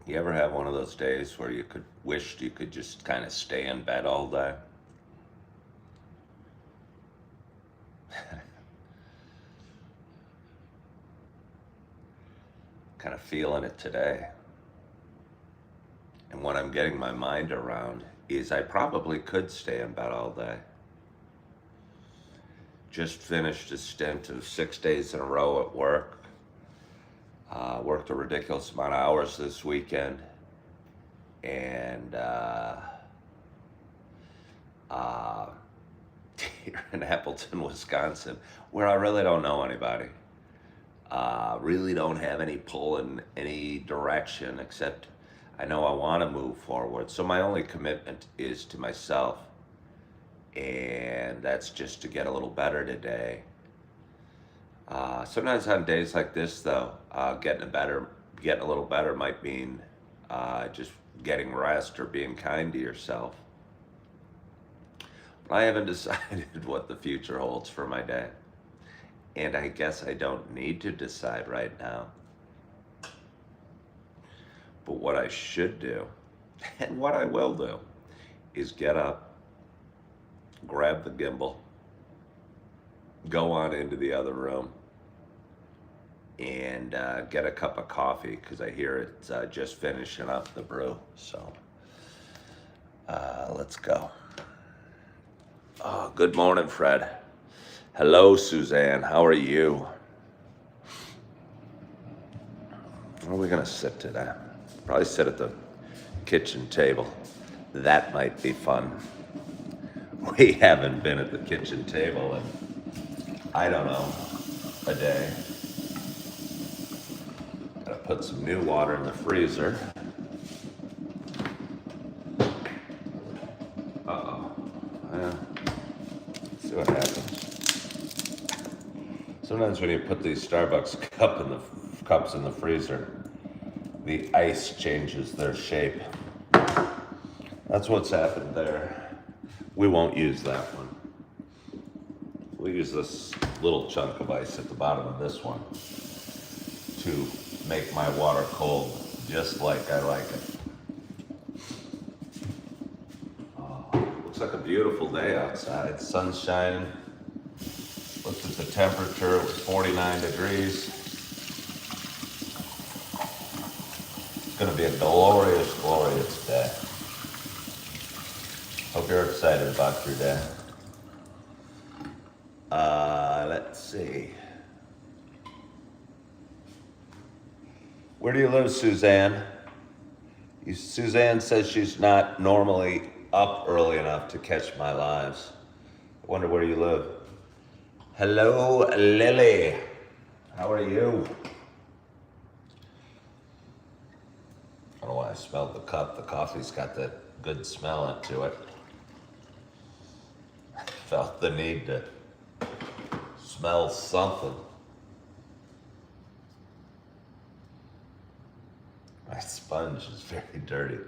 You ever have one of those days where you could wished you could just kind of stay in bed all day? Kind of feeling it today. And what I'm getting my mind around is I probably could stay in bed all day. Just finished a stint of 6 days in a row at work. Worked a ridiculous amount of hours this weekend. And uh, here in Appleton, Wisconsin, where I really don't know anybody. Really don't have any pull in any direction except I know I want to move forward. So my only commitment is to myself. And that's just to get a little better today. Sometimes on days like this, though, getting a little better might mean just getting rest or being kind to yourself. But I haven't decided what the future holds for my day. And I guess I don't need to decide right now. But what I should do, and what I will do, is get up, grab the gimbal, go on into the other room, and get a cup of coffee because I hear it's just finishing up the brew. So let's go. Good morning, Fred. Hello, Suzanne. How are you? Where are we going to sit today? Probably sit at the kitchen table. That might be fun. We haven't been at the kitchen table in, I don't know, a day. Gotta put some new water in the freezer. Uh-oh. Yeah. See what happens. Sometimes when you put these Starbucks cups in the freezer, the ice changes their shape. That's what's happened there. We won't use that one. We'll use this little chunk of ice at the bottom of this one to make my water cold, just like I like it. Looks like a beautiful day outside. Sun's shining. Looked at the temperature, it was 49 degrees. It's gonna be a glorious, glorious day. Hope you're excited about your day. Let's see. Where do you live, Suzanne? Suzanne says she's not normally up early enough to catch my lives. I wonder where you live. Hello, Lily. How are you? I don't know why I smelled the cup. The coffee's got that good smell into it. Felt the need to smell something. My sponge is very dirty.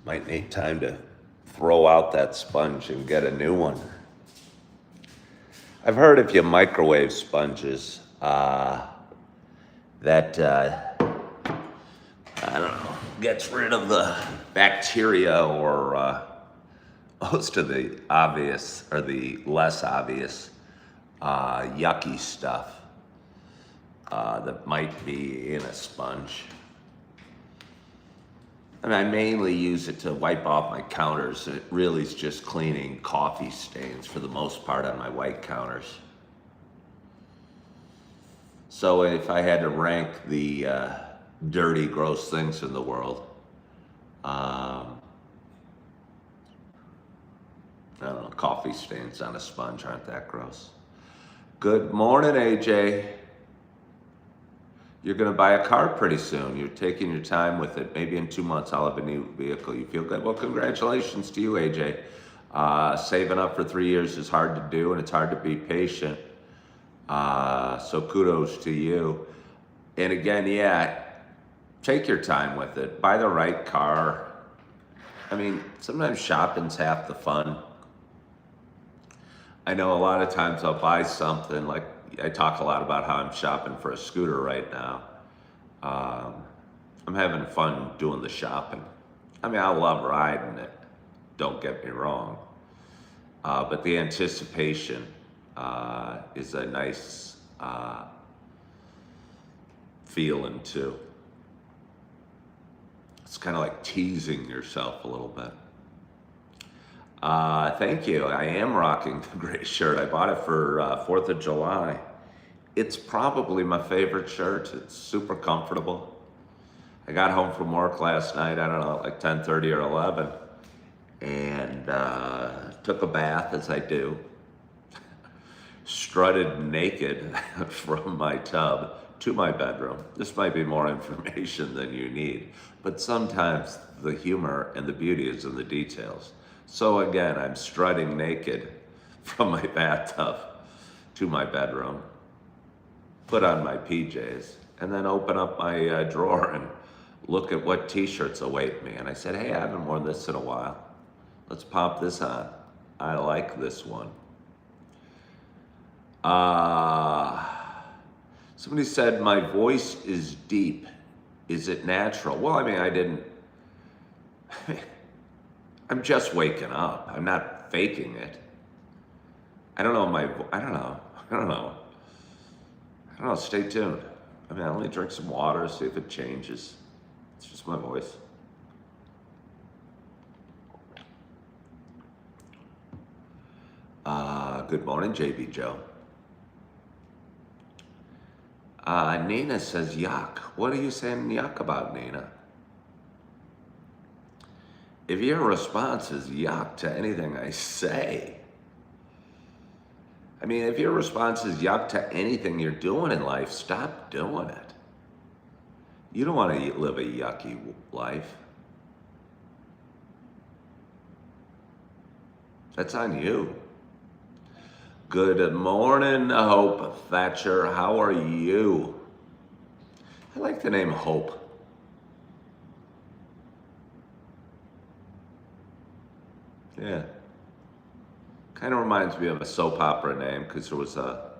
Might need time to throw out that sponge and get a new one. I've heard if you microwave sponges, that, I don't know, gets rid of the bacteria or most of the obvious or the less obvious yucky stuff that might be in a sponge. I mean, I mainly use it to wipe off my counters. It really is just cleaning coffee stains for the most part on my white counters. So if I had to rank the dirty, gross things in the world, I don't know, coffee stains on a sponge aren't that gross. Good morning, AJ. You're going to buy a car pretty soon. You're taking your time with it. Maybe in 2 months I'll have a new vehicle. You feel good? Well, congratulations to you, AJ. Saving up for 3 years is hard to do, and it's hard to be patient. So kudos to you. And again, yeah, take your time with it. Buy the right car. I mean, sometimes shopping's half the fun. I know a lot of times I'll buy something, like I talk a lot about how I'm shopping for a scooter right now. I'm having fun doing the shopping. I mean, I love riding it, don't get me wrong. But the anticipation is a nice feeling too. It's kind of like teasing yourself a little bit. Thank you. I am rocking the gray shirt. I bought it for 4th of July. It's probably my favorite shirt. It's super comfortable. I got home from work last night, I don't know, like 10:30 or 11, and took a bath, as I do. Strutted naked from my tub to my bedroom. This might be more information than you need, but sometimes the humor and the beauty is in the details. So again, I'm strutting naked from my bathtub to my bedroom, put on my PJs, and then open up my drawer and look at what t-shirts await me. And I said, hey, I haven't worn this in a while. Let's pop this on. I like this one. Somebody said my voice is deep. Is it natural? Well, I mean, I'm just waking up. I'm not faking it. I don't know. I don't know. Stay tuned. I mean, I only drink some water, see if it changes. It's just my voice. Good morning, JB Joe. Nina says, yuck. What are you saying yuck about, Nina? If your response is yuck to anything I say, I mean, if your response is yuck to anything you're doing in life, stop doing it. You don't want to live a yucky life. That's on you. Good morning, Hope Thatcher. How are you? I like the name Hope. Yeah. Kind of reminds me of a soap opera name because there was a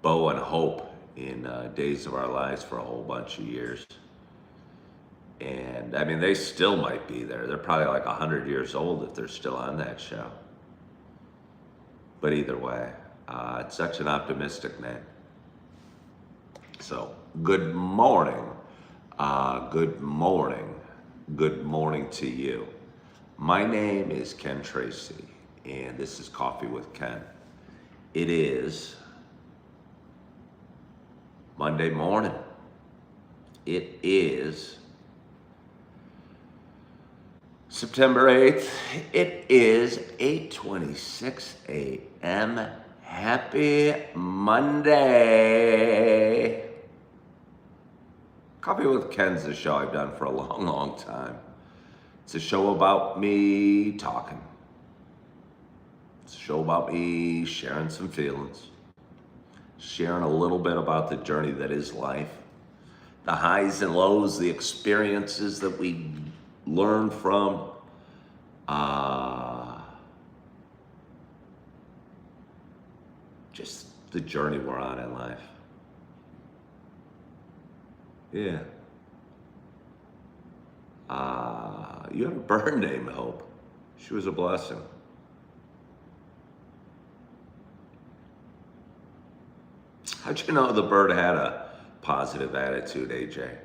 Bo and Hope in Days of Our Lives for a whole bunch of years. And I mean, they still might be there. They're probably like 100 years old if they're still on that show. But either way, it's such an optimistic name. So, good morning. Good morning. Good morning to you. My name is Ken Tracy, and this is Coffee with Ken. It is Monday morning. It is September 8th. It is 8:26 a.m. Happy Monday. Coffee with Ken's a show I've done for a long, long time. It's a show about me talking. It's a show about me sharing some feelings, sharing a little bit about the journey that is life, the highs and lows, the experiences that we learn from, just the journey we're on in life. Yeah. You had a bird named Hope. She was a blessing. How'd you know the bird had a positive attitude, AJ?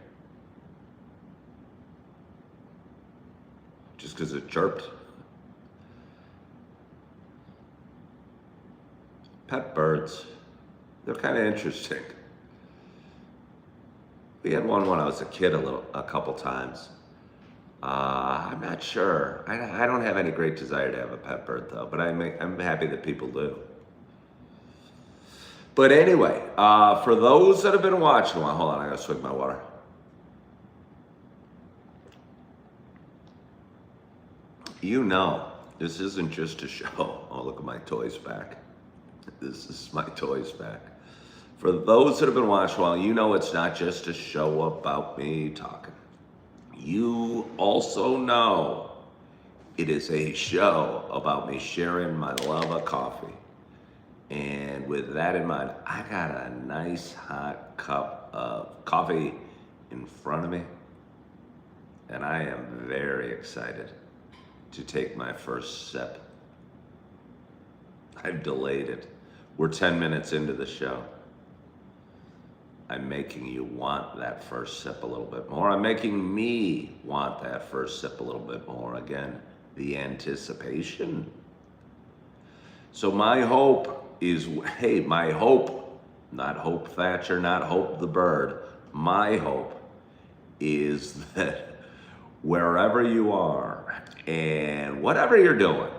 Just because it chirped? Pet birds, they're kind of interesting. We had one when I was a kid a couple times. I'm not sure. I don't have any great desire to have a pet bird though, but I'm happy that people do. But anyway, for those that have been watching, well, hold on, I gotta swig my water. You know, this isn't just a show. Oh, look at my toys back. This is my toys back. For those that have been watching a while, you know it's not just a show about me talking. You also know it is a show about me sharing my love of coffee. And with that in mind, I got a nice hot cup of coffee in front of me. and I am very excited to take my first sip. I've delayed it. We're 10 minutes into the show. I'm making you want that first sip a little bit more. I'm making me want that first sip a little bit more. Again, the anticipation. So my hope is, hey, my hope, not Hope Thatcher, not Hope the bird. My hope is that wherever you are and whatever you're doing,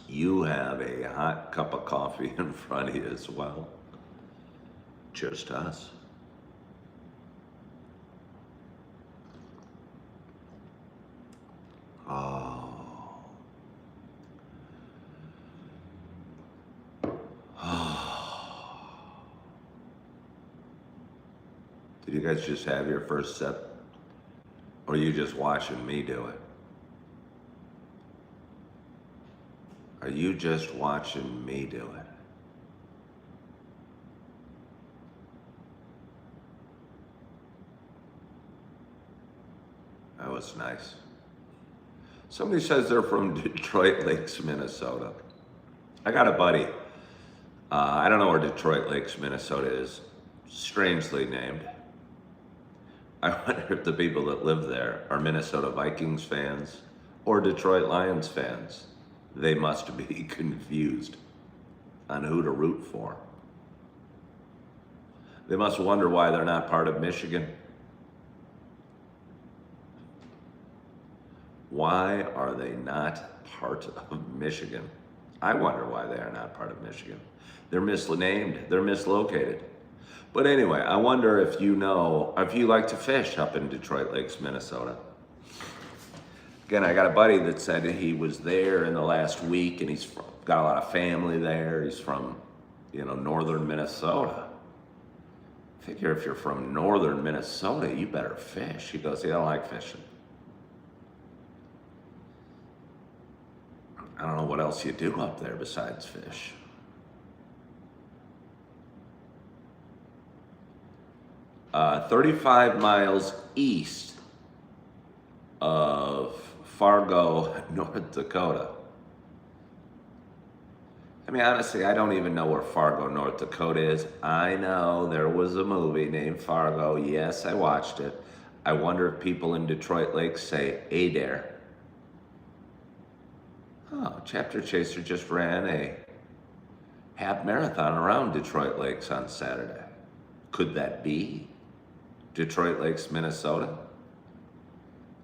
you have a hot cup of coffee in front of you as well. Cheers to us. Oh. Did you guys just have your first sip? Or are you just watching me do it? Are you just watching me do it? That was nice. Somebody says they're from Detroit Lakes, Minnesota. I got a buddy. I don't know where Detroit Lakes, Minnesota is. Strangely named. I wonder if the people that live there are Minnesota Vikings fans or Detroit Lions fans. They must be confused on who to root for. They must wonder why they're not part of Michigan. Why are they not part of Michigan? I wonder why they are not part of Michigan. They're misnamed, they're mislocated. But anyway, I wonder if you know, if you like to fish up in Detroit Lakes, Minnesota. Again, I got a buddy that said he was there in the last week and he's got a lot of family there. He's from, northern Minnesota. I figure if you're from northern Minnesota, you better fish. He goes, yeah, I don't like fishing. I don't know what else you do up there besides fish. Uh, 35 miles east of Fargo, North Dakota. I mean, honestly, I don't even know where Fargo, North Dakota is. I know there was a movie named Fargo. Yes, I watched it. I wonder if people in Detroit Lakes say Adair. Oh, Chapter Chaser just ran a half marathon around Detroit Lakes on Saturday. Could that be Detroit Lakes, Minnesota?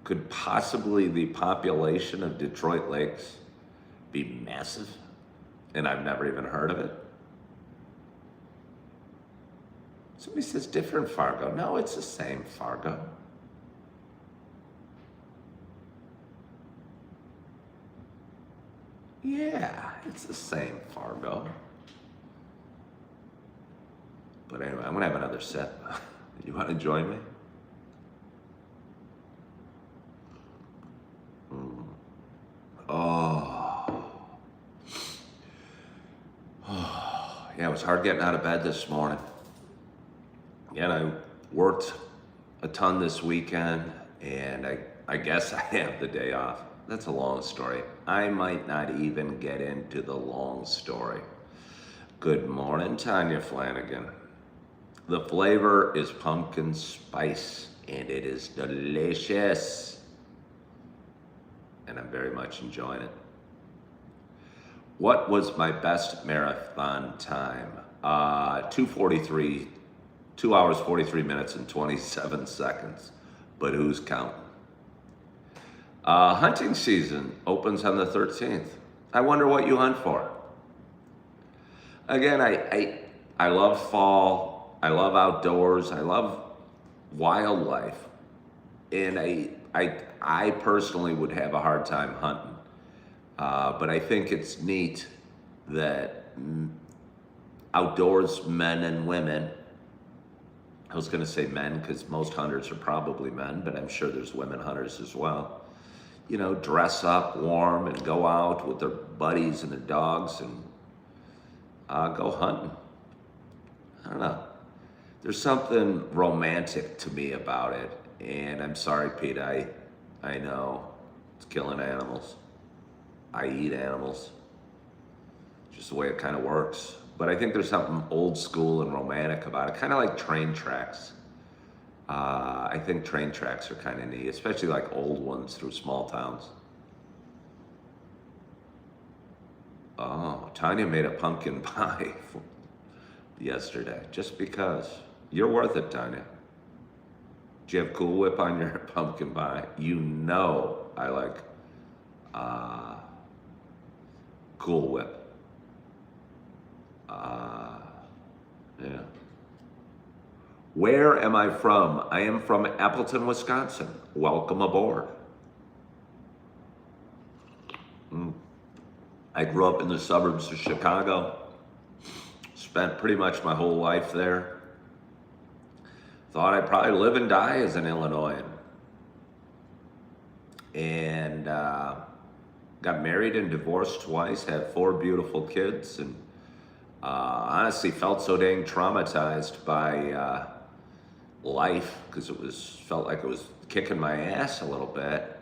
Could possibly the population of Detroit Lakes be massive? And I've never even heard of it. Somebody says different Fargo. No, it's the same Fargo. Yeah, it's the same Fargo. But anyway, I'm gonna have another sip. You wanna join me? Oh. Yeah, it was hard getting out of bed this morning. Yeah, and I worked a ton this weekend, and I guess I have the day off. That's a long story. I might not even get into the long story. Good morning, Tanya Flanagan. The flavor is pumpkin spice, and it is delicious. And I'm very much enjoying it. What was my best marathon time? 2:43, 2 hours, 43 minutes, and 27 seconds. But who's counting? Hunting season opens on the 13th. I wonder what you hunt for. Again, I love fall. I love outdoors. I love wildlife. And I personally would have a hard time hunting. But I think it's neat that outdoors men and women, I was going to say men because most hunters are probably men, but I'm sure there's women hunters as well. Dress up warm and go out with their buddies and their dogs and go hunting. I don't know. There's something romantic to me about it. And I'm sorry, Pete, I know it's killing animals. I eat animals. Just the way it kind of works. But I think there's something old school and romantic about it, kind of like train tracks. I think train tracks are kind of neat, especially like old ones through small towns. Oh, Tanya made a pumpkin pie yesterday, just because. You're worth it, Tanya. Do you have Cool Whip on your pumpkin pie? You know I like Cool Whip. Yeah. Where am I from? I am from Appleton, Wisconsin. Welcome aboard. I grew up in the suburbs of Chicago. Spent pretty much my whole life there. Thought I'd probably live and die as an Illinoisan. And got married and divorced twice, had 4 beautiful kids, and honestly felt so dang traumatized by life, because felt like it was kicking my ass a little bit,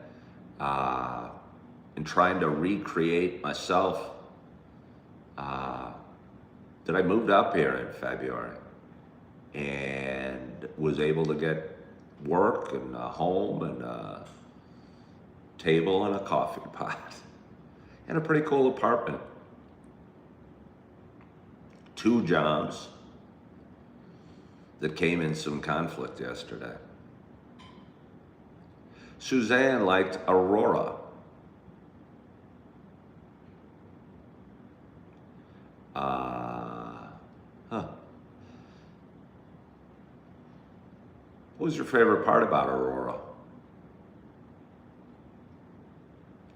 and trying to recreate myself, that I moved up here in February and was able to get work and a home and a table and a coffee pot and a pretty cool apartment. 2 jobs that came in some conflict yesterday. Suzanne liked Aurora. What was your favorite part about Aurora?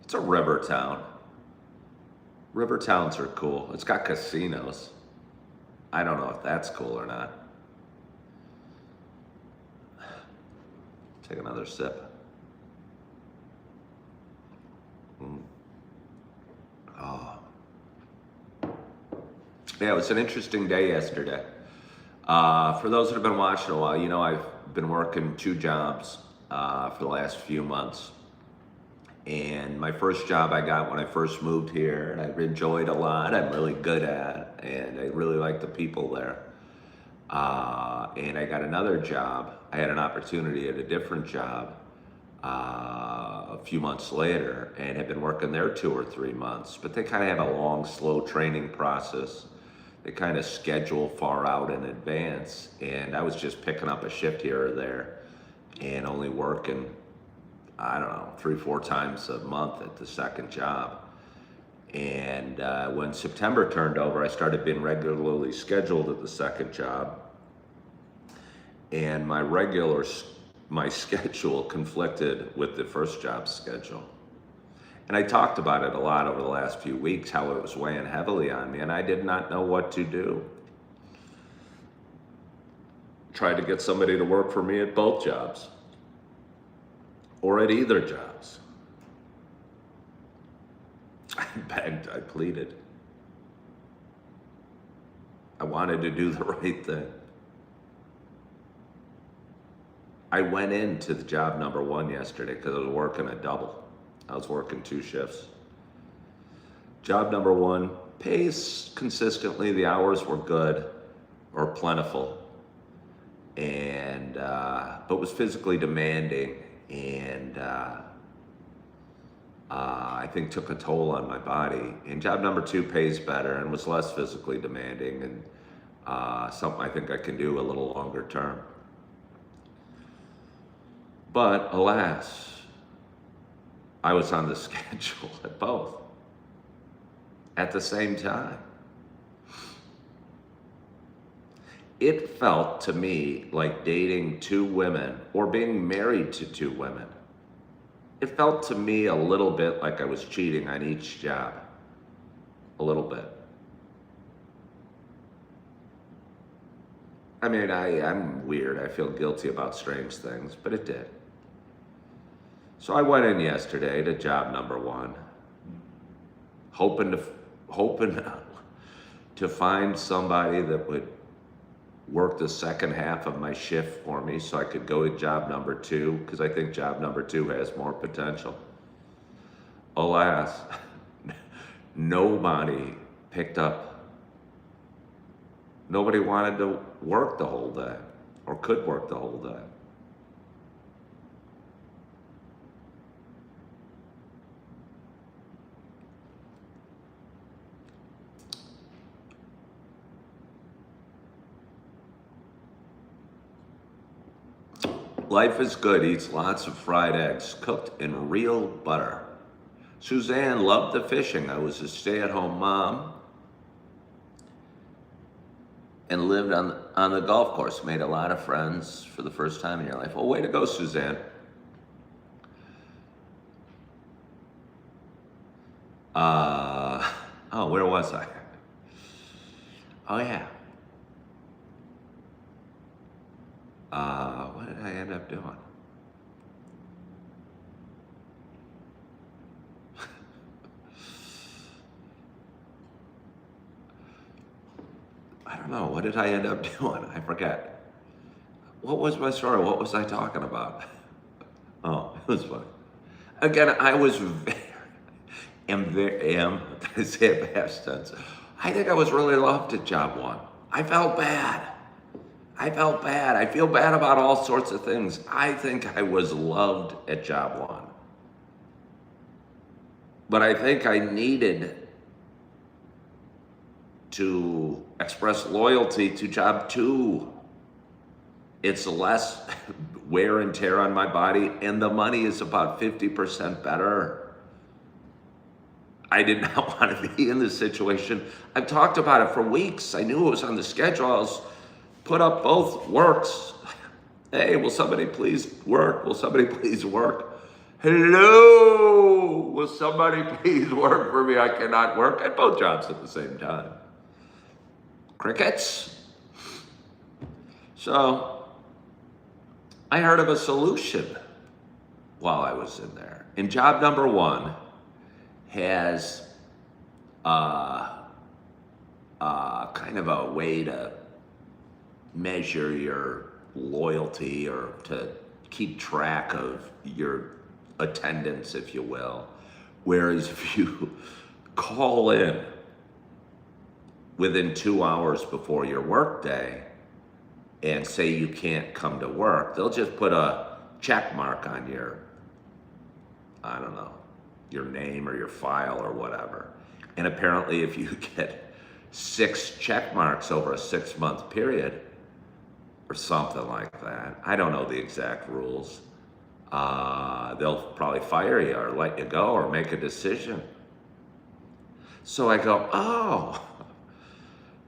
It's a river town. River towns are cool. It's got casinos. I don't know if that's cool or not. Take another sip. Oh. Yeah, it was an interesting day yesterday. For those that have been watching a while, you know I've been working 2 jobs for the last few months. And my first job I got when I first moved here, and I enjoyed a lot. I'm really good at, and I really like the people there. And I got another job. I had an opportunity at a different job a few months later, and had been working there 2 or 3 months. But they kind of have a long, slow training process. They kind of schedule far out in advance, and I was just picking up a shift here or there and only working, I don't know, 3-4 times a month at the second job. And when September turned over, I started being regularly scheduled at the second job, and my schedule conflicted with the first job's schedule. And I talked about it a lot over the last few weeks, how it was weighing heavily on me, and I did not know what to do. Tried to get somebody to work for me at both jobs, or at either jobs. I begged, I pleaded. I wanted to do the right thing. I went into the job number 1 yesterday because I was working a double. I was working 2 shifts. Job number 1 pays consistently. The hours were good or plentiful, and but was physically demanding, and I think took a toll on my body. And job number 2 pays better and was less physically demanding, and something I think I can do a little longer term. But alas, I was on the schedule at both at the same time. It felt to me like dating 2 women or being married to 2 women. It felt to me a little bit like I was cheating on each job. A little bit. I mean, I'm weird. I feel guilty about strange things, but it did. So I went in yesterday to job number 1, hoping to find somebody that would work the second half of my shift for me so I could go to job number 2, because I think job number 2 has more potential. Alas, nobody picked up. Nobody wanted to work the whole day or could work the whole day. Life is good, eats lots of fried eggs, cooked in real butter. Suzanne loved the fishing. I was a stay-at-home mom and lived on the golf course. Made a lot of friends for the first time in your life. Oh, way to go, Suzanne. Oh, where was I? Oh, yeah. What did I end up doing? I don't know. What did I end up doing? I forget. What was my story? What was I talking about? Oh, it was funny. Again, I was I say it past tense. I think I was really loved at job 1. I felt bad. I feel bad about all sorts of things. I think I was loved at job 1. But I think I needed to express loyalty to job 2. It's less wear and tear on my body, and the money is about 50% better. I did not want to be in this situation. I've talked about it for weeks. I knew it was on the schedule. I was put up both works. Hey, will somebody please work? Will somebody please work? Hello, will somebody please work for me? I cannot work at both jobs at the same time. Crickets. So I heard of a solution while I was in there. And job number 1 has kind of a way to measure your loyalty or to keep track of your attendance, if you will. Whereas if you call in within 2 hours before your work day and say you can't come to work, they'll just put a check mark on your, I don't know, your name or your file or whatever. And apparently if you get 6 check marks over a 6-month period or something like that, I don't know the exact rules, they'll probably fire you or let you go or make a decision. So I go, oh,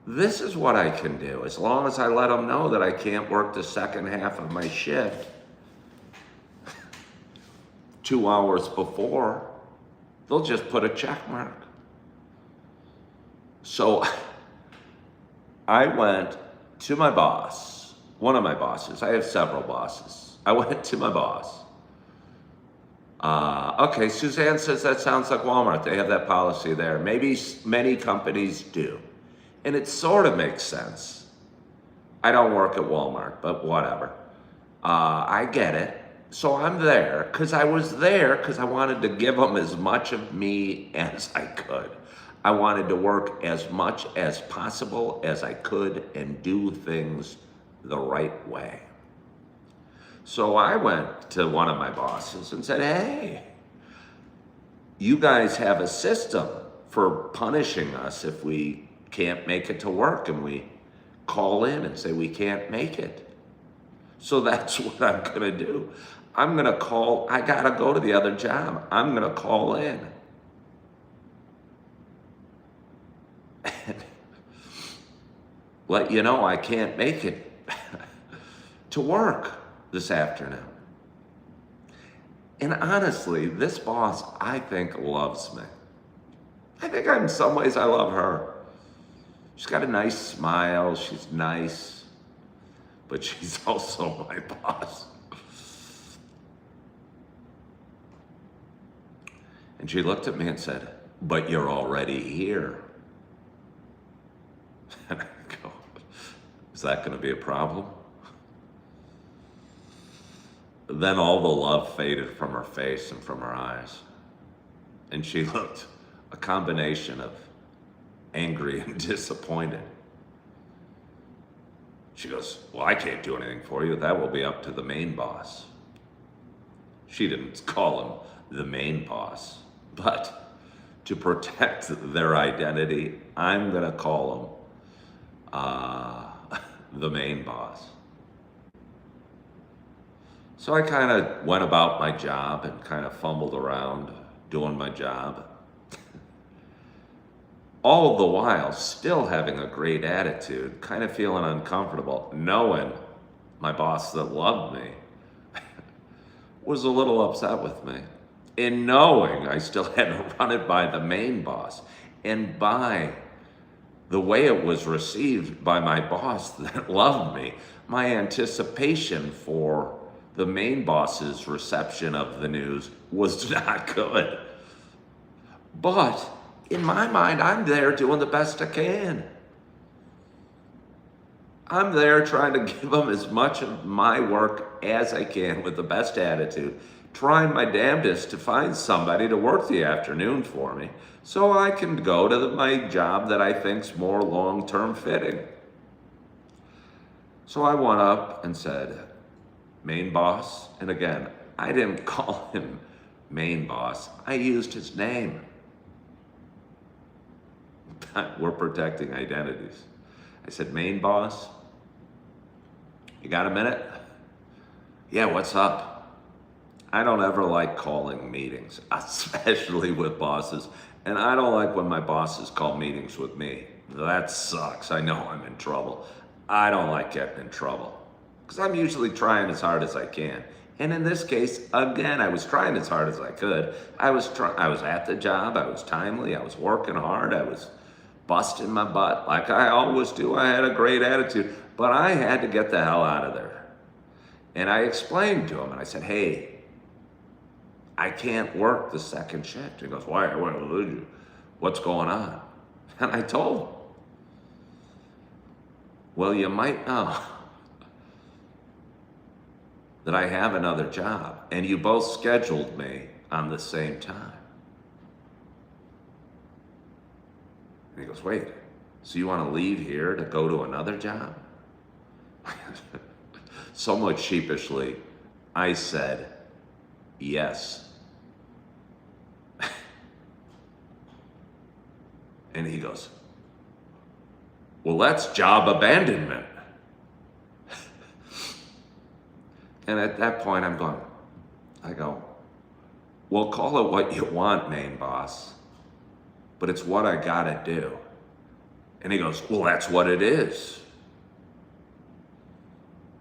this is what I can do. As long as I let them know that I can't work the second half of my shift 2 hours before, they'll just put a check mark. So I went to my boss, one of my bosses. I have several bosses. I went to my boss. Okay, Suzanne says that sounds like Walmart. They have that policy there. Maybe many companies do. And it sort of makes sense. I don't work at Walmart, but whatever. I get it. So I'm there because I was there because I wanted to give them as much of me as I could. I wanted to work as much as possible as I could and do things the right way. So I went to one of my bosses and said, hey, you guys have a system for punishing us if we can't make it to work and we call in and say we can't make it. So that's what I'm gonna do. I'm gonna call, I gotta go to the other job. I'm gonna call in. And let you know I can't make it to work this afternoon. And honestly, this boss, I think, loves me. I think in some ways I love her. She's got a nice smile, she's nice, but she's also my boss. And she looked at me and said, but you're already here. And I go, Is that going to be a problem? Then all the love faded from her face and from her eyes. And she looked a combination of angry and disappointed. She goes, well, I can't do anything for you. That will be up to the main boss. She didn't call him the main boss, but to protect their identity, I'm going to call him the main boss. So I kind of went about my job and kind of fumbled around doing my job. All the while still having a great attitude, kind of feeling uncomfortable, knowing my boss that loved me was a little upset with me. And knowing I still had to run it by the main boss, and by the way it was received by my boss that loved me, my anticipation for the main boss's reception of the news was not good. But in my mind, I'm there doing the best I can. I'm there trying to give them as much of my work as I can with the best attitude, trying my damnedest to find somebody to work the afternoon for me so I can go to my job that I think's more long-term fitting. So I went up and said, main boss, and again, I didn't call him main boss. I used his name. We're protecting identities. I said, main boss, you got a minute? Yeah, what's up? I don't ever like calling meetings, especially with bosses. And I don't like when my bosses call meetings with me. That sucks. I know I'm in trouble. I don't like getting in trouble because I'm usually trying as hard as I can. And in this case, again, I was trying as hard as I could. I was at the job. I was timely. I was working hard. I was busting my butt like I always do. I had a great attitude, but I had to get the hell out of there. And I explained to him, and I said, hey, I can't work the second shift. He goes, why? What's going on? And I told him, well, you might know that I have another job, and you both scheduled me on the same time. And he goes, wait, so you want to leave here to go to another job? Somewhat sheepishly, I said, yes. And he goes, well, that's job abandonment. And at that point, I go, well, call it what you want, main boss, but it's what I gotta do. And he goes, well, that's what it is.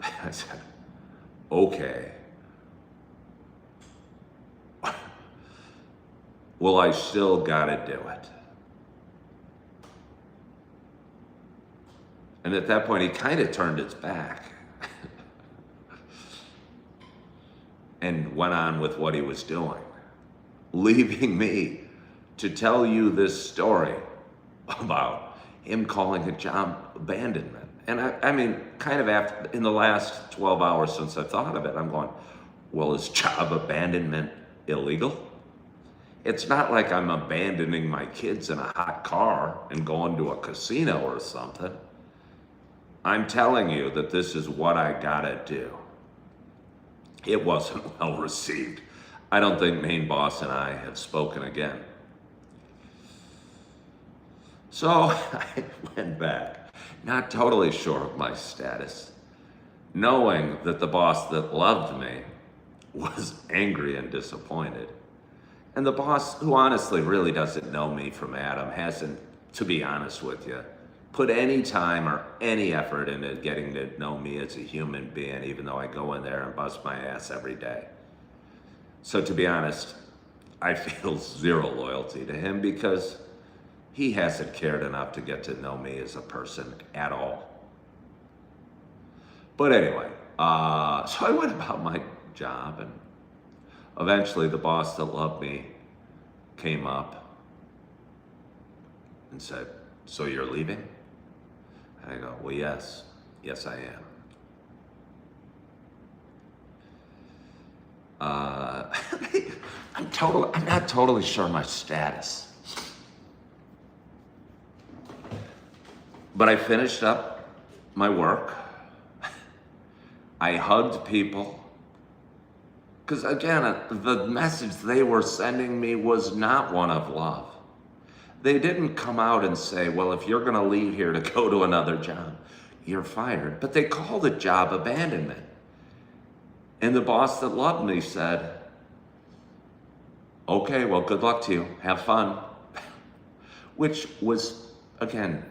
I said, okay. Well, I still gotta do it. And at that point, he kind of turned his back and went on with what he was doing, leaving me to tell you this story about him calling it job abandonment. And I mean, kind of after, in the last 12 hours since I thought of it, I'm going, well, is job abandonment illegal? It's not like I'm abandoning my kids in a hot car and going to a casino or something. I'm telling you that this is what I gotta do. It wasn't well received. I don't think main boss and I have spoken again. So I went back, not totally sure of my status, knowing that the boss that loved me was angry and disappointed. And the boss, who honestly really doesn't know me from Adam, hasn't, to be honest with you, put any time or any effort into getting to know me as a human being, even though I go in there and bust my ass every day. So to be honest, I feel zero loyalty to him because he hasn't cared enough to get to know me as a person at all. But anyway, so I went about my job, and eventually the boss that loved me came up and said, so you're leaving? And I go, well, yes. Yes, I am. I'm not totally sure my status. But I finished up my work. I hugged people. Because again, the message they were sending me was not one of love. They didn't come out and say, well, if you're going to leave here to go to another job, you're fired. But they called it job abandonment. And the boss that loved me said, okay, well, good luck to you. Have fun. Which was, again,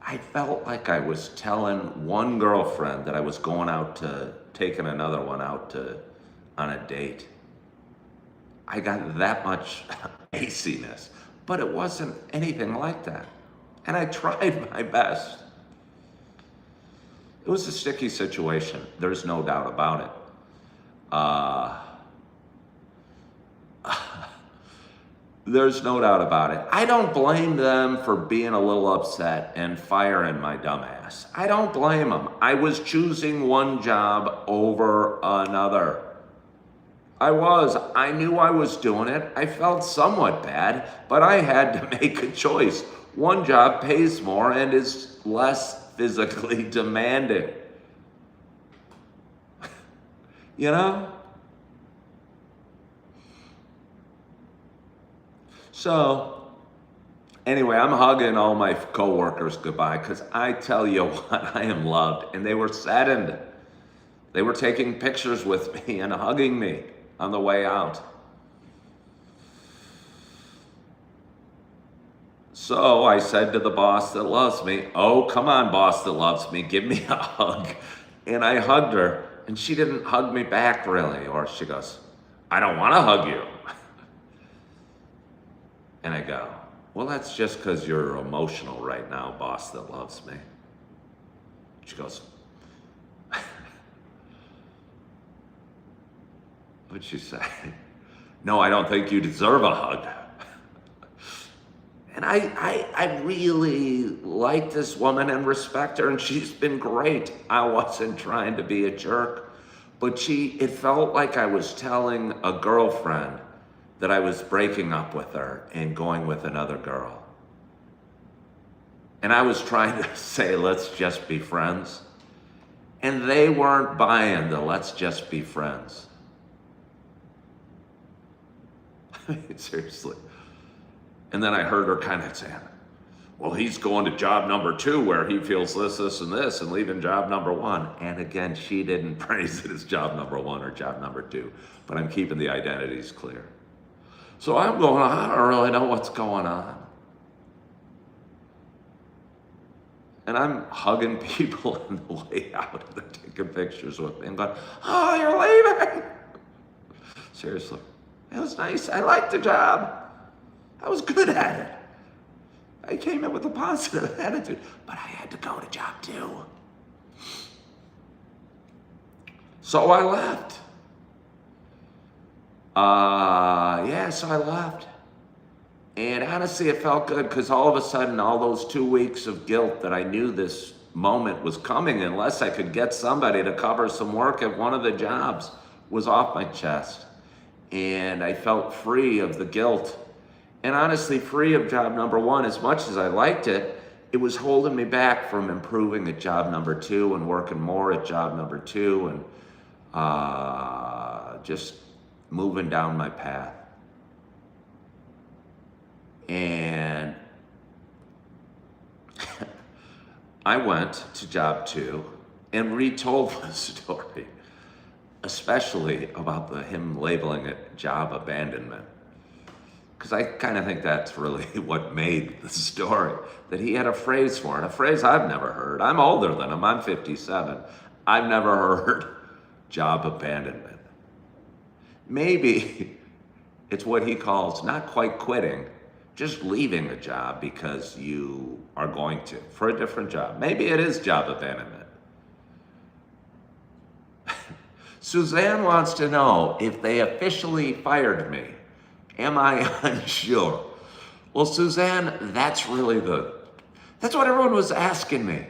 I felt like I was telling one girlfriend that I was going out to, taking another one out on a date. I got that much aciness, but it wasn't anything like that. And I tried my best. It was a sticky situation. There's no doubt about it. There's no doubt about it. I don't blame them for being a little upset and firing my dumb ass. I don't blame them. I was choosing one job over another. I knew I was doing it. I felt somewhat bad, but I had to make a choice. One job pays more and is less physically demanding. You know? So, anyway, I'm hugging all my coworkers goodbye because I tell you what, I am loved. And they were saddened. They were taking pictures with me and hugging me on the way out. So I said to the boss that loves me, oh, come on, boss that loves me, give me a hug. And I hugged her, and she didn't hug me back really. Or she goes, I don't want to hug you. And I go, well, that's just because you're emotional right now, boss that loves me. She goes, what'd she say? No, I don't think you deserve a hug. And I really like this woman and respect her, and she's been great. I wasn't trying to be a jerk, but it felt like I was telling a girlfriend that I was breaking up with her and going with another girl. And I was trying to say, let's just be friends. And they weren't buying the let's just be friends. I mean, seriously. And then I heard her kind of saying, well, he's going to job number 2 where he feels this, and this, and leaving job number 1. And again, she didn't praise it as job number 1 or job number 2, but I'm keeping the identities clear. So I'm going, I don't really know what's going on. And I'm hugging people on the way out, and they're taking pictures with me and going, oh, you're leaving. Seriously, it was nice. I liked the job. I was good at it. I came in with a positive attitude, but I had to go to job 2. So I left. So I left. And honestly, it felt good because all of a sudden, all those 2 weeks of guilt that I knew this moment was coming unless I could get somebody to cover some work at one of the jobs was off my chest. And I felt free of the guilt. And honestly, free of job number 1, as much as I liked it, it was holding me back from improving at job number 2 and working more at job number 2 and just moving down my path. And I went to job 2 and retold the story, especially about him labeling it job abandonment. Because I kind of think that's really what made the story, that he had a phrase for it, a phrase I've never heard. I'm older than him, I'm 57. I've never heard job abandonment. Maybe it's what he calls not quite quitting, just leaving a job because you are going to, for a different job. Maybe it is job abandonment. Suzanne wants to know if they officially fired me. Am I unsure? Well, Suzanne, that's what everyone was asking me.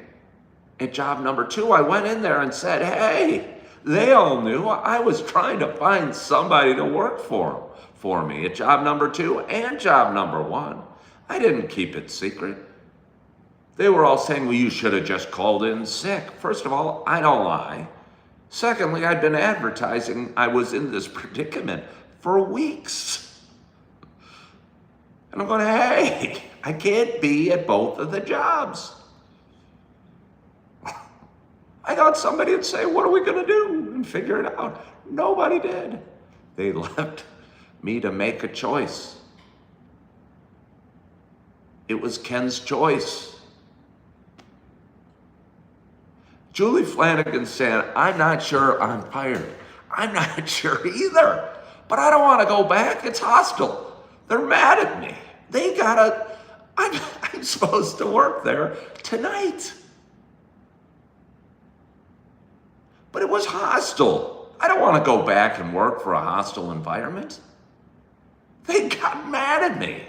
At job number 2, I went in there and said, hey, they all knew I was trying to find somebody to work for me at job number 2 and job number 1. I didn't keep it secret. They were all saying, well, you should have just called in sick. First of all, I don't lie. Secondly, I'd been advertising I was in this predicament for weeks. And I'm going, hey, I can't be at both of the jobs. I thought somebody would say, what are we going to do? And figure it out. Nobody did. They left me to make a choice. It was Ken's choice. Julie Flanagan said, I'm not sure I'm fired. I'm not sure either. But I don't want to go back. It's hostile. They're mad at me. I'm supposed to work there tonight. But it was hostile. I don't want to go back and work for a hostile environment. They got mad at me.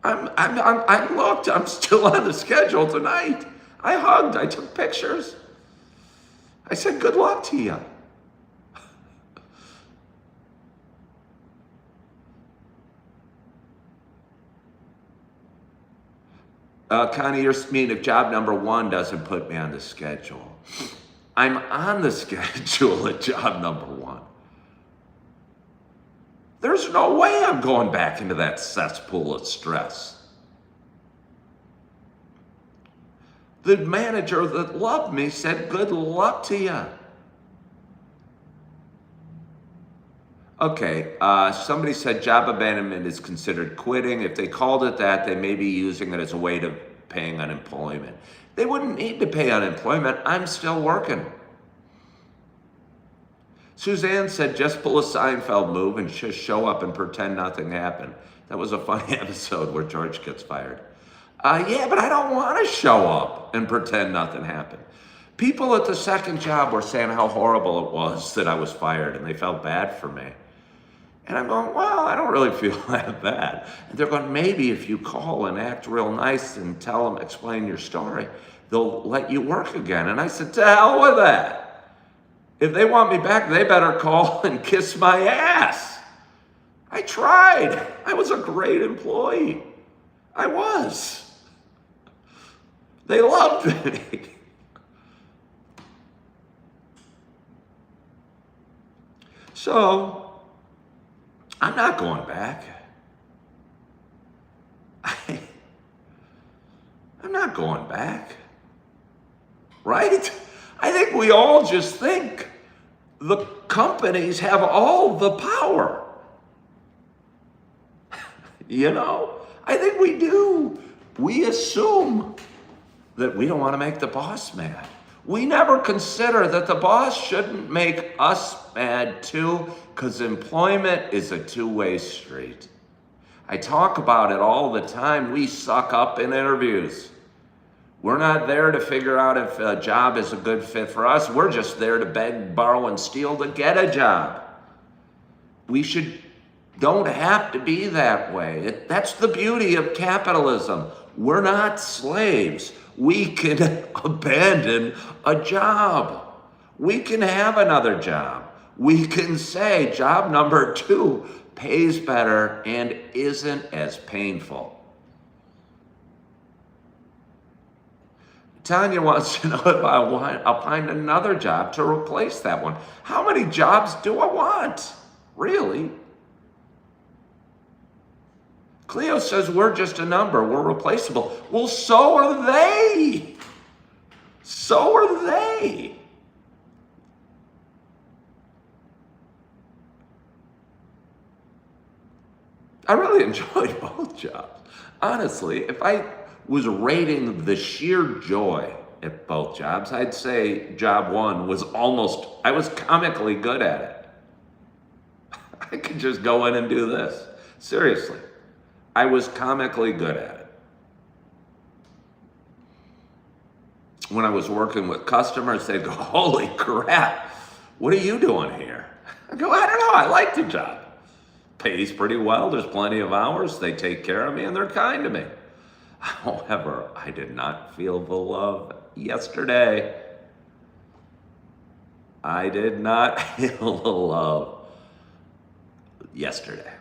I'm still on the schedule tonight. I hugged, I took pictures. I said, good luck to you. Connie, you're mean if job number 1 doesn't put me on the schedule. I'm on the schedule at job number 1. There's no way I'm going back into that cesspool of stress. The manager that loved me said, good luck to you. Okay, somebody said job abandonment is considered quitting. If they called it that, they may be using it as a way to paying unemployment. They wouldn't need to pay unemployment. I'm still working. Suzanne said, just pull a Seinfeld move and just show up and pretend nothing happened. That was a funny episode where George gets fired. Yeah, but I don't want to show up and pretend nothing happened. People at the second job were saying how horrible it was that I was fired, and they felt bad for me. And I'm going, well, I don't really feel that bad. And they're going, maybe if you call and act real nice and tell them, explain your story, they'll let you work again. And I said, to hell with that. If they want me back, they better call and kiss my ass. I tried. I was a great employee. I was. They loved me. So, I'm not going back. I'm not going back. Right? I think we all just think the companies have all the power. You know? I think we do. We assume that we don't want to make the boss mad. We never consider that the boss shouldn't make us mad too, because employment is a two-way street. I talk about it all the time. We suck up in interviews. We're not there to figure out if a job is a good fit for us. We're just there to beg, borrow, and steal to get a job. Don't have to be that way. That's the beauty of capitalism. We're not slaves. We can abandon a job. We can have another job. We can say job number 2 pays better and isn't as painful. Tanya wants to know if I'll find another job to replace that one. How many jobs do I want? Really? Cleo says we're just a number. We're replaceable. Well, so are they. So are they. I really enjoyed both jobs. Honestly, if I was rating the sheer joy at both jobs, I'd say job 1 was I was comically good at it. I could just go in and do this. Seriously. I was comically good at it. When I was working with customers, they'd go, holy crap, what are you doing here? I go, I don't know, I like the job. Pays pretty well, there's plenty of hours, they take care of me, and they're kind to me. However, I did not feel the love yesterday. I did not feel the love yesterday.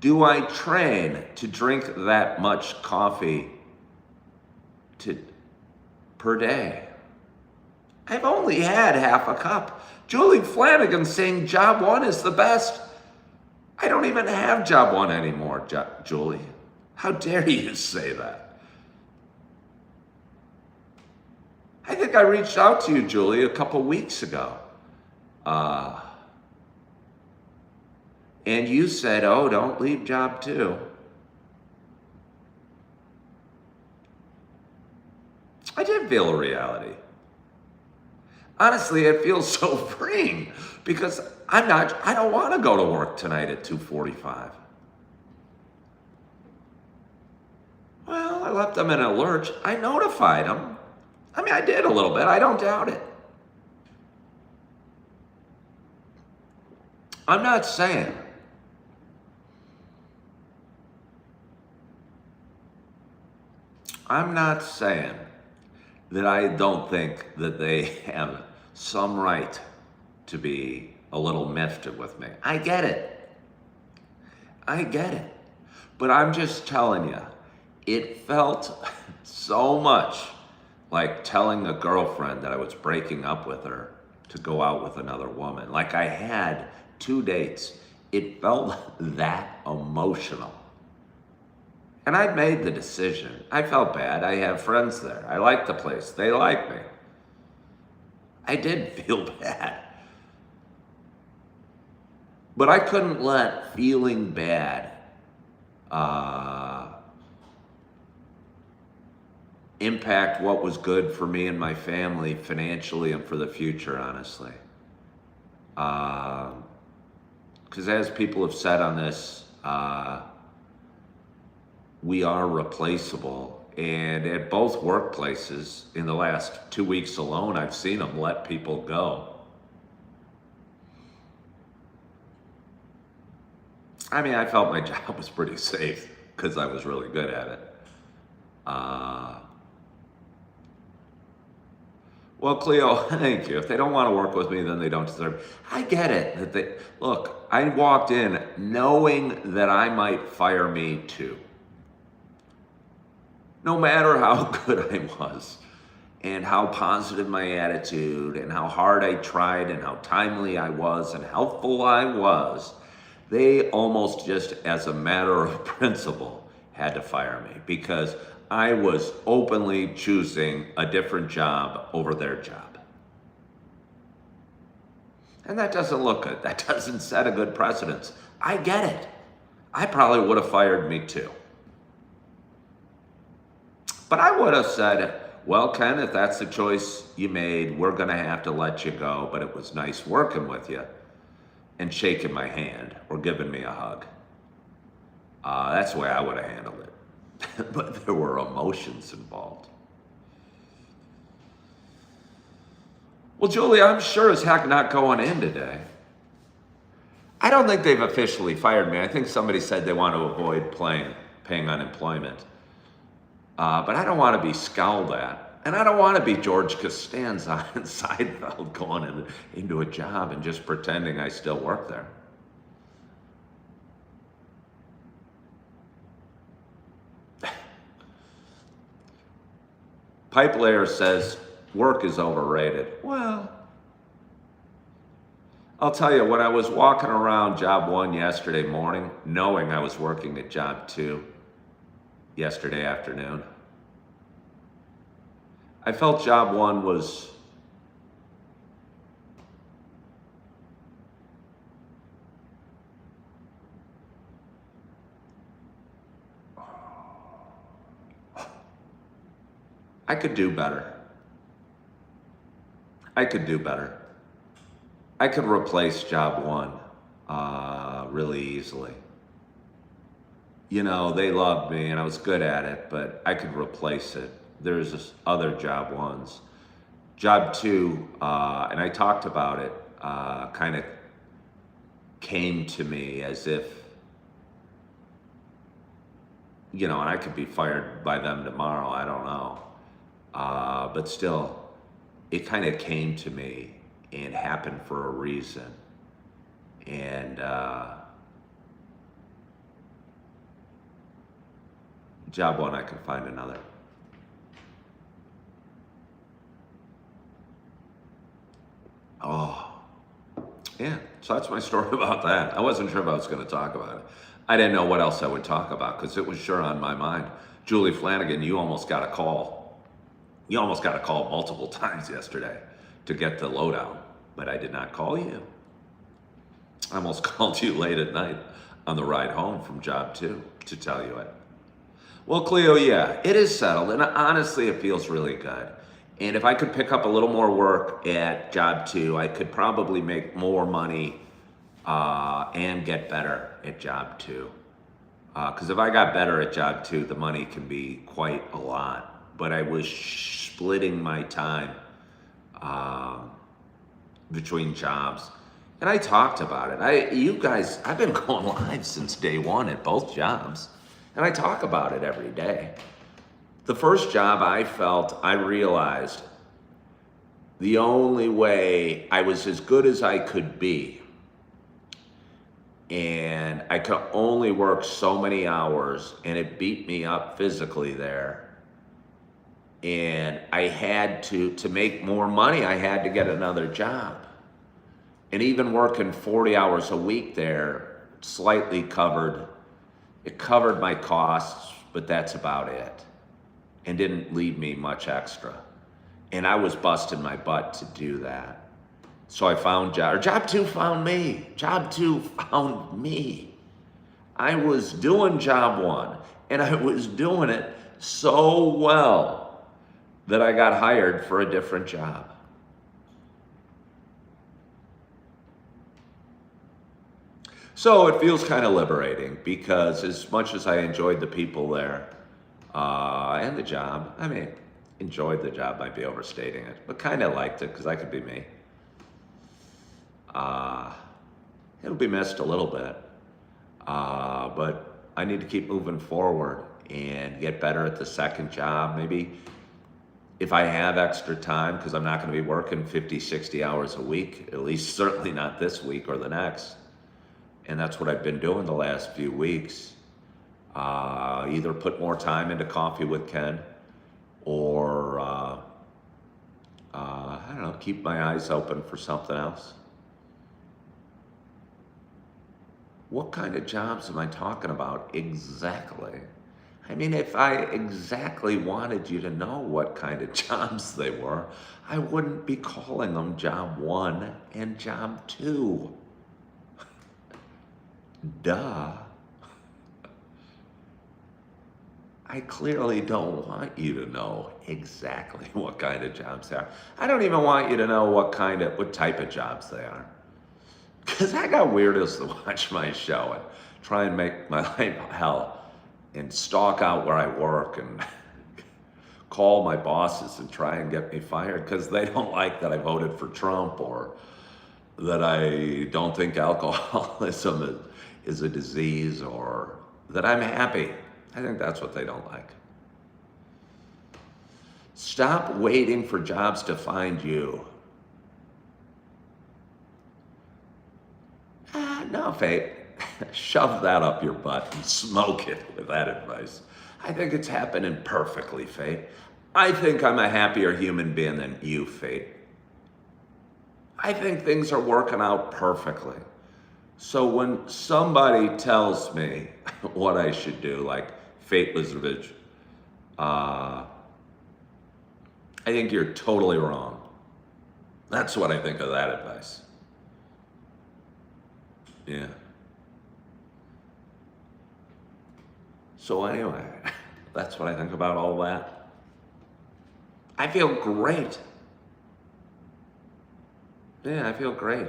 Do I train to drink that much coffee per day? I've only had half a cup. Julie Flanagan saying job one is the best. I don't even have job one anymore, Julie. How dare you say that? I think I reached out to you, Julie, a couple weeks ago. And you said, oh, don't leave job two. I did feel a reality. Honestly, it feels so freeing because I don't want to go to work tonight at 2:45. Well, I left them in a lurch. I notified them. I mean, I did a little bit. I don't doubt it. I'm not saying that I don't think that they have some right to be a little miffed with me. I get it. But I'm just telling you, it felt so much like telling a girlfriend that I was breaking up with her to go out with another woman. Like I had 2 dates. It felt that emotional. And I'd made the decision. I felt bad. I have friends there. I like the place. They like me. I did feel bad. But I couldn't let feeling bad impact what was good for me and my family financially and for the future, honestly. Because as people have said on this, we are replaceable. And at both workplaces, in the last 2 weeks alone, I've seen them let people go. I mean, I felt my job was pretty safe because I was really good at it. Well, Cleo, thank you. If they don't want to work with me, then they don't deserve it. I get it. Look, I walked in knowing that I might fire me too. No matter how good I was and how positive my attitude and how hard I tried and how timely I was and helpful I was, they almost just as a matter of principle had to fire me because I was openly choosing a different job over their job. And that doesn't look good. That doesn't set a good precedence. I get it. I probably would have fired me too. But I would have said, well, Ken, if that's the choice you made, we're going to have to let you go. But it was nice working with you and shaking my hand or giving me a hug. That's the way I would have handled it. But there were emotions involved. Well, Julie, I'm sure as heck not going in today. I don't think they've officially fired me. I think somebody said they want to avoid paying unemployment. But I don't want to be scowled at. And I don't want to be George Costanza and Seinfeld going into a job and just pretending I still work there. Pipe Layer says, work is overrated. Well, I'll tell you, when I was walking around job one yesterday morning, knowing I was working at job two yesterday afternoon, I felt job one was I could do better. I could do better. I could replace job one really easily. You know, they loved me and I was good at it, but I could replace it. There's this other job ones. Job two, and I talked about it, kind of came to me as if and I could be fired by them tomorrow. I don't know. But still, it kind of came to me and happened for a reason. And job one, I can find another. Oh, yeah. So that's my story about that. I wasn't sure if I was going to talk about it. I didn't know what else I would talk about because it was sure on my mind. Julie Flanagan, you almost got a call. You almost got a call multiple times yesterday to get the lowdown, but I did not call you. I almost called you late at night on the ride home from job 2 to tell you it. Well, Cleo, yeah, it is settled, and honestly, it feels really good. And if I could pick up a little more work at job 2, I could probably make more money and get better at job 2. Because if I got better at job 2, the money can be quite a lot. But I was splitting my time between jobs. And I talked about it. I've been going live since day 1 at both jobs. And I talk about it every day. The first job I realized the only way I was as good as I could be, and I could only work so many hours, and it beat me up physically there. And I had to make more money, I had to get another job. And even working 40 hours a week there slightly covered my costs, but that's about it. And didn't leave me much extra. And I was busting my butt to do that. So I found job 2 found me. Job 2 found me. I was doing job 1, and I was doing it so well that I got hired for a different job. So it feels kind of liberating because as much as I enjoyed the people there and the job, enjoyed the job might be overstating it, but kind of liked it because I could be me. It'll be missed a little bit, but I need to keep moving forward and get better at the second job. Maybe if I have extra time, because I'm not going to be working 50, 60 hours a week, at least certainly not this week or the next. And that's what I've been doing the last few weeks. Either put more time into Coffee with Ken or, I don't know, keep my eyes open for something else. What kind of jobs am I talking about exactly? If I exactly wanted you to know what kind of jobs they were, I wouldn't be calling them job 1 and job 2. Duh. I clearly don't want you to know exactly what kind of jobs they are. I don't even want you to know what type of jobs they are. Because I got weirdos to watch my show and try and make my life hell and stalk out where I work and call my bosses and try and get me fired because they don't like that I voted for Trump or that I don't think alcoholism is a disease or that I'm happy. I think that's what they don't like. Stop waiting for jobs to find you. No, Faith. Shove that up your butt and smoke it with that advice. I think it's happening perfectly, Faith. I think I'm a happier human being than you, Faith. I think things are working out perfectly. So when somebody tells me what I should do, like Fate Lizardovich, I think you're totally wrong. That's what I think of that advice. Yeah. So anyway, that's what I think about all that. I feel great. Yeah, I feel great.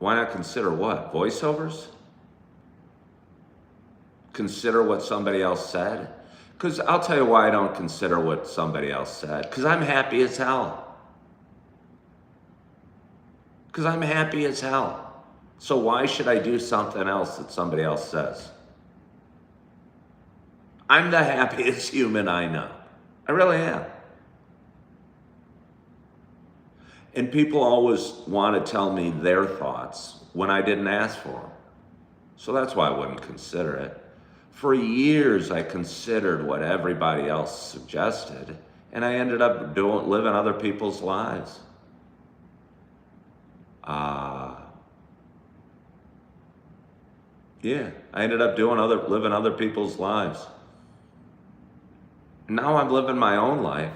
Why not consider what? Voiceovers? Consider what somebody else said? Because I'll tell you why I don't consider what somebody else said. Because I'm happy as hell. because I'm happy as hell. So why should I do something else that somebody else says? I'm the happiest human I know. I really am. And people always want to tell me their thoughts when I didn't ask for them. So that's why I wouldn't consider it. For years, I considered what everybody else suggested, and I ended up living other people's lives. Yeah, I ended up living other people's lives. Now I'm living my own life.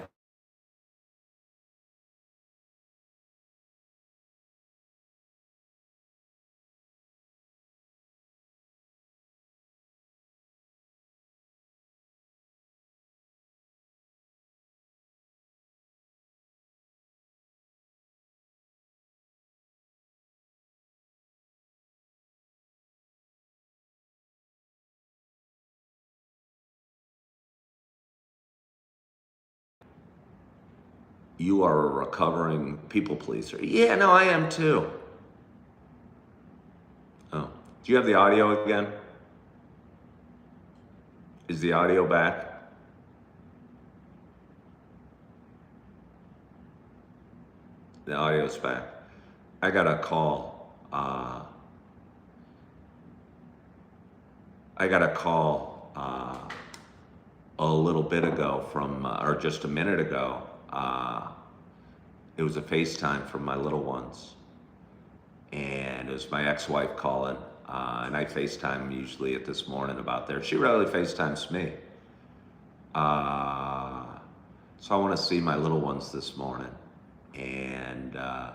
You are a recovering people pleaser. Yeah, no, I am too. Oh, do you have the audio again? Is the audio back? The audio's back. I got a call. A little bit ago or just a minute ago. It was a FaceTime from my little ones. And it was my ex-wife calling. And I FaceTime usually at this morning about there. She rarely FaceTimes me. So I want to see my little ones this morning. And I'm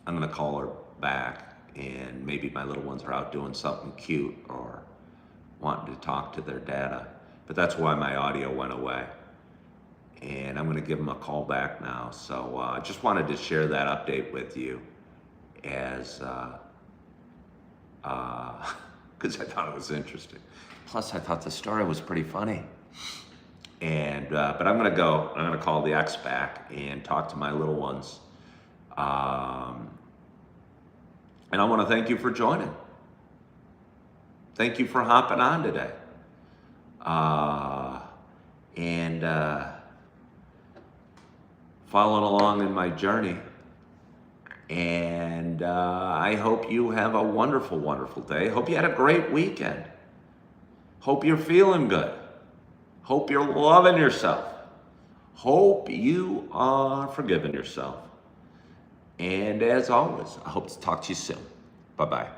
going to call her back. And maybe my little ones are out doing something cute or wanting to talk to their dada. But that's why my audio went away. And I'm going to give them a call back now. So I just wanted to share that update with you as, because I thought it was interesting. Plus, I thought the story was pretty funny. And, but I'm going to call the ex back and talk to my little ones. And I want to thank you for joining. Thank you for hopping on today. And following along in my journey. And I hope you have a wonderful, wonderful day. Hope you had a great weekend. Hope you're feeling good. Hope you're loving yourself. Hope you are forgiving yourself. And as always, I hope to talk to you soon. Bye-bye.